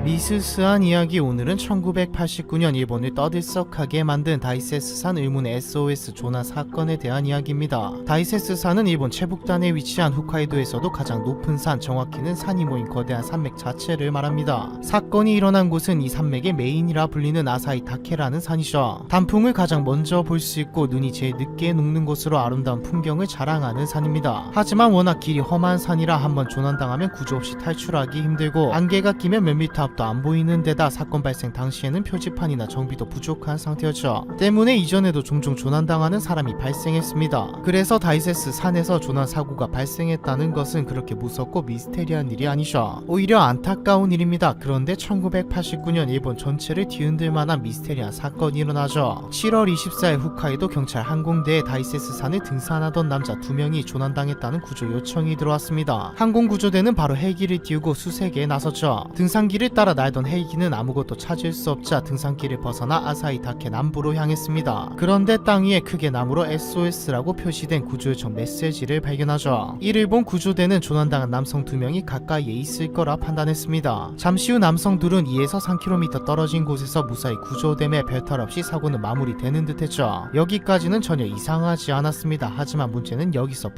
미스스한 이야기. 오늘은 1989년 일본을 떠들썩하게 만든 다이세스산 의문의 SOS 조난 사건에 대한 이야기입니다. 다이세스산은 일본 최북단에 위치한 홋카이도에서도 가장 높은 산, 정확히는 산이 모인 거대한 산맥 자체를 말합니다. 사건이 일어난 곳은 이 산맥의 메인이라 불리는 아사히 다케라는 산이죠. 단풍을 가장 먼저 볼 수 있고 눈이 제일 늦게 녹는 곳으로 아름다운 풍경을 자랑하는 산입니다. 하지만 워낙 길이 험한 산이라 한번 조난당하면 구조 없이 탈출하기 힘들고 안개가 끼면 몇 미터 앞도 안 보이는 데다 사건 발생 당시에는 표지판이나 정비도 부족한 상태였죠. 때문에 이전에도 종종 조난당하는 사람이 발생했습니다. 그래서 다이세스 산에서 조난 사고가 발생했다는 것은 그렇게 무섭고 미스테리한 일이 아니죠. 오히려 안타까운 일입니다. 그런데 1989년 일본 전체를 뒤흔들 만한 미스테리한 사건이 일어나죠. 7월 24일 홋카이도 경찰 항공대에 다이세스 산을 등산하던 남자 2명이 조난당했다는 구조 요청이 들어왔습니다. 항공구조대는 바로 헬기를 띄우고 수색에 나섰죠. 등산길을 따라 날던 헬기는 아무것도 찾을 수 없자 등산길을 벗어나 아사히 다케 남부로 향했습니다. 그런데 땅 위에 크게 나무로 SOS라고 표시된 구조요청 메시지를 발견하죠. 이를 본 구조대는 조난당한 남성 2명이 가까이에 있을 거라 판단했습니다. 잠시 후 남성 둘은 2에서 3km 떨어진 곳에서 무사히 구조됨에 별탈 없이 사고는 마무리되는 듯했죠. 여기까지는 전혀 이상하지 않았습니다. 하지만 문제는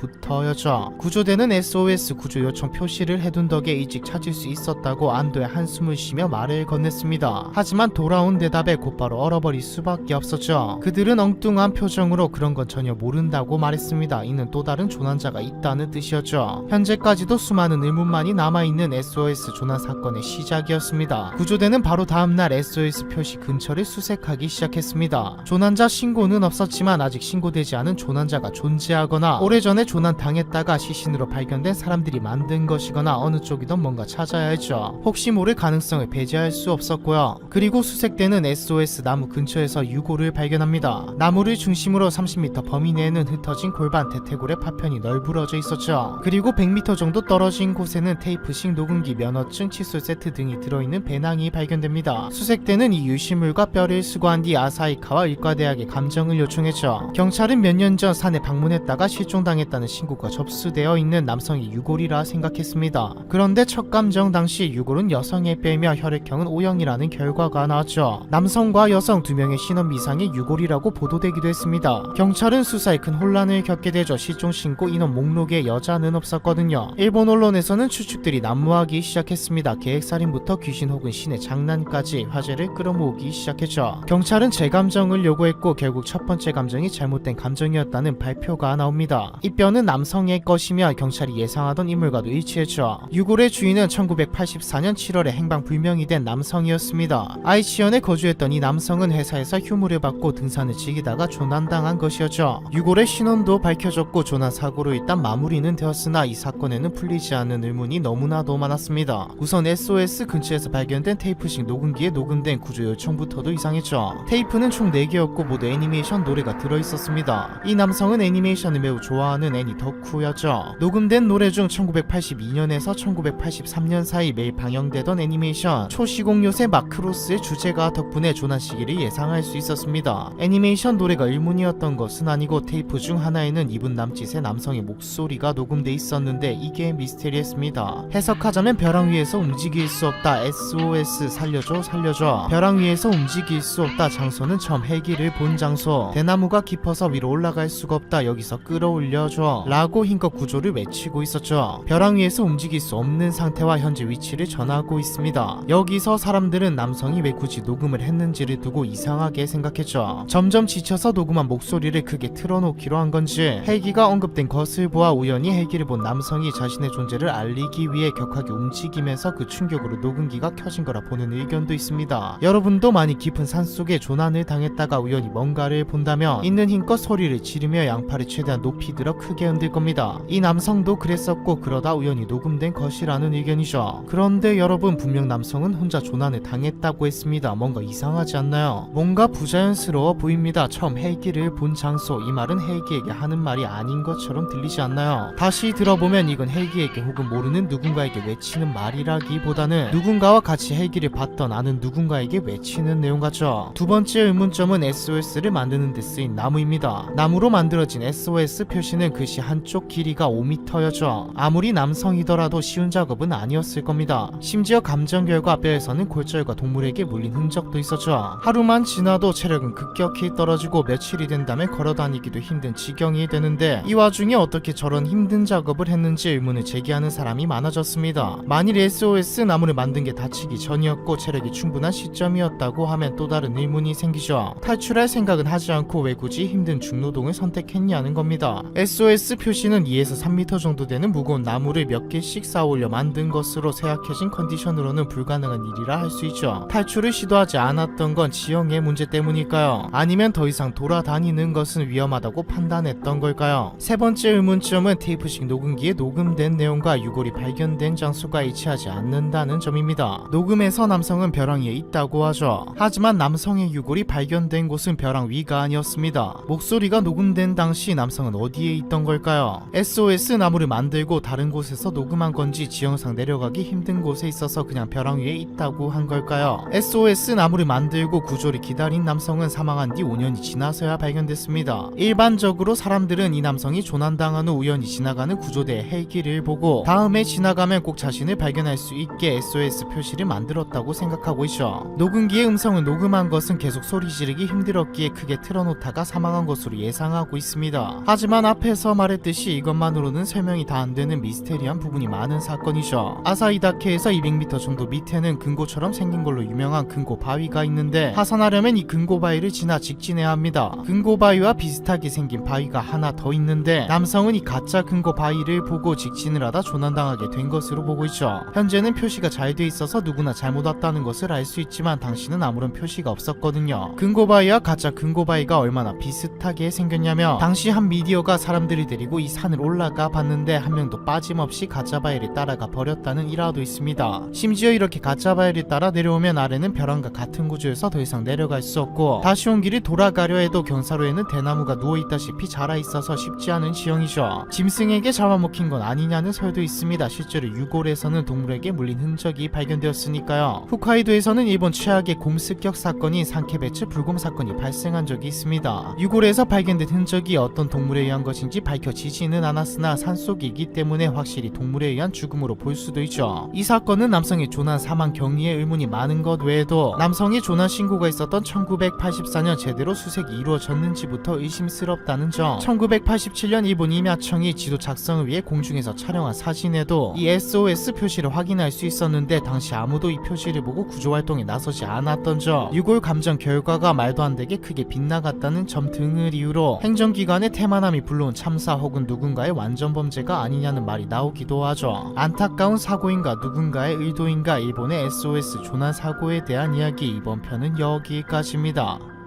여기서부터였죠. 구조대는 SOS 구조 요청 표시를 해둔 덕에 일찍 찾을 수 있었다고 안도의 한숨을 쉬며 말을 건넸습니다. 하지만 돌아온 대답에 곧바로 얼어버릴 수밖에 없었죠. 그들은 엉뚱한 표정으로 그런 건 전혀 모른다고 말했습니다. 이는 또 다른 조난자가 있다는 뜻이었죠. 현재까지도 수많은 의문만이 남아있는 SOS 조난 사건의 시작이었습니다. 구조대는 바로 다음날 SOS 표시 근처를 수색하기 시작했습니다. 조난자 신고는 없었지만 아직 신고되지 않은 조난자가 존재하거나 오래전에 조난당했다가 시신으로 발견된 사람들이 만든 것이거나 어느 쪽이든 뭔가 찾아야 했죠. 혹시 모를 가능성을 배제할 수 없었고요. 그리고 수색대는 SOS 나무 근처에서 유골을 발견합니다. 나무를 중심으로 30m 범위 내에는 흩어진 골반, 대퇴골의 파편이 널브러져 있었죠. 그리고 100m 정도 떨어진 곳에는 테이프식 녹음기, 면허증, 칫솔 세트 등이 들어있는 배낭이 발견됩니다. 수색대는 이 유실물과 뼈를 수거한 뒤 아사히카와 일과대학에 감정을 요청했죠. 경찰은 몇 년 전 산에 방문했다가 실종당했다는 신고가 접수되어 있는 남성이 유골이라 생각했습니다. 그런데 첫 감정 당시 유골은 여성의 뼈이며 혈액형은 O형이라는 결과가 나왔죠. 남성과 여성 2명의 신원 미상이 유골이라고 보도되기도 했습니다. 경찰은 수사에 큰 혼란을 겪게 되죠. 실종 신고 인원 목록에 여자는 없었거든요. 일본 언론에서는 추측들이 난무하기 시작했습니다. 계획살인부터 귀신 혹은 신의 장난까지 화제를 끌어모으기 시작했죠. 경찰은 재감정을 요구했고 결국 첫 번째 감정이 잘못된 감정이었다는 발표가 나옵니다. 이 뼈는 남성의 것이며 경찰이 예상하던 인물과도 일치했죠. 유골의 주인은 1984년 7월에 행방불명이 된 남성이었습니다. 아이치현에 거주했던 이 남성은 회사에서 휴무를 받고 등산을 즐기다가 조난당한 것이었죠. 유골의 신원도 밝혀졌고 조난 사고로 일단 마무리는 되었으나 이 사건에는 풀리지 않는 의문이 너무나도 많았습니다. 우선 SOS 근처에서 발견된 테이프식 녹음기에 녹음된 구조 요청부터도 이상했죠. 테이프는 총 4개였고 모두 애니메이션 노래가 들어있었습니다. 이 남성은 애니메이션을 매우 좋아하는 애니 덕후였죠. 녹음된 노래 중 1982년에서 1983년 사이 매일 방영되던 애니메이션 초시공 요새 마크로스의 주제가 덕분에 조난 시기를 예상할 수 있었습니다. 애니메이션 노래가 의문이었던 것은 아니고 테이프 중 하나에는 2분 남짓의 남성의 목소리가 녹음돼 있었는데 이게 미스테리했습니다. 해석하자면 벼랑 위에서 움직일 수 없다, SOS 살려줘 살려줘. 벼랑 위에서 움직일 수 없다, 장소는 처음 헬기를 본 장소. 대나무가 깊어서 위로 올라갈 수가 없다, 여기서 끌어올려줘 라고 힘껏 구조를 외치고 있었죠. 벼랑 위에서 움직일 수 없는 상태와 현재 위치를 전하고 있습니다. 여기서 사람들은 남성이 왜 굳이 녹음을 했는지를 두고 이상하게 생각했죠. 점점 지쳐서 녹음한 목소리를 크게 틀어놓기로 한 건지 헬기가 언급된 것을 보아 우연히 헬기를 본 남성이 자신의 존재를 알리기 위해 격하게 움직이면서 그 충격으로 녹음기가 켜진 거라 보는 의견도 있습니다. 여러분도 많이 깊은 산속에 조난을 당했다가 우연히 뭔가를 본다면 있는 힘껏 소리를 지르며 양팔을 최대한 높이 들어 크게 흔들 겁니다. 이 남성도 그랬었고 그러다 우연히 녹음된 것이라는 의견이죠. 그런데 여러분, 분명 남성은 혼자 조난을 당했다고 했습니다. 뭔가 이상하지 않나요? 뭔가 부자연스러워 보입니다. 처음 헬기를 본 장소, 이 말은 헬기에게 하는 말이 아닌 것처럼 들리지 않나요? 다시 들어보면 이건 헬기에게 혹은 모르는 누군가에게 외치는 말이라기보다는 누군가와 같이 헬기를 봤던 아는 누군가에게 외치는 내용 같죠. 두 번째 의문점은 SOS를 만드는 데 쓰인 나무입니다. 나무로 만들어진 SOS 표시는 글씨 한쪽 길이가 5m였죠. 아무리 남성이더라도 쉬운 작업은 아니었을 겁니다. 심지어 감정 감정 결과 뼈에서는 골절과 동물에게 물린 흔적도 있었죠. 하루만 지나도 체력은 급격히 떨어지고 며칠이 된다면 걸어다니기도 힘든 지경이 되는데 이 와중에 어떻게 저런 힘든 작업을 했는지 의문을 제기하는 사람이 많아졌습니다. 만일 SOS 나무를 만든 게 다치기 전이었고 체력이 충분한 시점이었다고 하면 또 다른 의문이 생기죠. 탈출할 생각은 하지 않고 왜 굳이 힘든 중노동을 선택했냐는 겁니다. SOS 표시는 2에서 3m 정도 되는 무거운 나무를 몇 개씩 쌓아올려 만든 것으로 쇠약해진 컨디션으로는 불가능한 일이라 할 수 있죠. 탈출을 시도하지 않았던 건 지형의 문제 때문일까요? 아니면 더 이상 돌아다니는 것은 위험하다고 판단했던 걸까요? 세 번째 의문점은 테이프식 녹음기에 녹음된 내용과 유골이 발견된 장소가 일치하지 않는다는 점입니다. 녹음에서 남성은 벼랑 위에 있다고 하죠. 하지만 남성의 유골이 발견된 곳은 벼랑 위가 아니었습니다. 목소리가 녹음된 당시 남성은 어디에 있던 걸까요? SOS 나무를 만들고 다른 곳에서 녹음한 건지 지형상 내려가기 힘든 곳에 있어서 그냥 벼랑 위에 있다고 한 걸까요? SOS 나무를 만들고 구조를 기다린 남성은 사망한 뒤 5년이 지나서야 발견됐습니다. 일반적으로 사람들은 이 남성이 조난당한 후 우연히 지나가는 구조대의 헬기를 보고 다음에 지나가면 꼭 자신을 발견할 수 있게 SOS 표시를 만들었다고 생각하고 있죠. 녹음기의 음성을 녹음한 것은 계속 소리 지르기 힘들었기에 크게 틀어놓다가 사망한 것으로 예상하고 있습니다. 하지만 앞에서 말했듯이 이것만으로는 설명이 다 안 되는 미스테리한 부분이 많은 사건이죠. 아사히다케에서 200m 정도 밑에는 금고처럼 생긴 걸로 유명한 금고 바위가 있는데 하산하려면 이 금고 바위를 지나 직진해야 합니다. 금고 바위와 비슷하게 생긴 바위가 하나 더 있는데 남성은 이 가짜 금고 바위를 보고 직진을 하다 조난당하게 된 것으로 보고 있죠. 현재는 표시가 잘 돼 있어서 누구나 잘못 왔다는 것을 알 수 있지만 당시는 아무런 표시가 없었거든요. 금고 바위와 가짜 금고 바위가 얼마나 비슷하게 생겼냐면 당시 한 미디어가 사람들을 데리고 이 산을 올라가 봤는데 한 명도 빠짐없이 가짜 바위를 따라가 버렸다는 일화도 있습니다. 심지어 이렇게 가짜 바위를 따라 내려오면 아래는 벼랑과 같은 구조여서 더 이상 내려갈 수 없고 다시 온 길을 돌아가려 해도 경사로에는 대나무가 누워있다시피 자라있어서 쉽지 않은 지형이죠. 짐승에게 잡아먹힌 건 아니냐는 설도 있습니다. 실제로 유골에서는 동물에게 물린 흔적이 발견되었으니까요. 홋카이도에서는 일본 최악의 곰습격 사건인 산케베츠 불곰 사건이 발생한 적이 있습니다. 유골에서 발견된 흔적이 어떤 동물에 의한 것인지 밝혀지지는 않았으나 산속이기 때문에 확실히 동물에 의한 죽음으로 볼 수도 있죠. 이 사건은 남성의 조난 사망 경위에 의문이 많은 것 외에도 남성의 조난 신고가 있었던 1984년 제대로 수색이 이루어졌는지부터 의심스럽다는 점. 1987년 일본 임야청이 지도 작성을 위해 공중에서 촬영한 사진에도 이 SOS 표시를 확인할 수 있었는데 당시 아무도 이 표시를 보고 구조활동에 나서지 않았던 점. 유골 감정 결과가 말도 안 되게 크게 빗나갔다는 점 등을 이유로 행정기관의 태만함이 불러온 참사 혹은 누군가의 완전 범죄가 아니냐는 말이 나오기도 하죠. 안타까운 사고인가 누군가의 의도인가 일본의 SOS 조난 사고에 대한 이야기 이번 편은 여기까지입니다.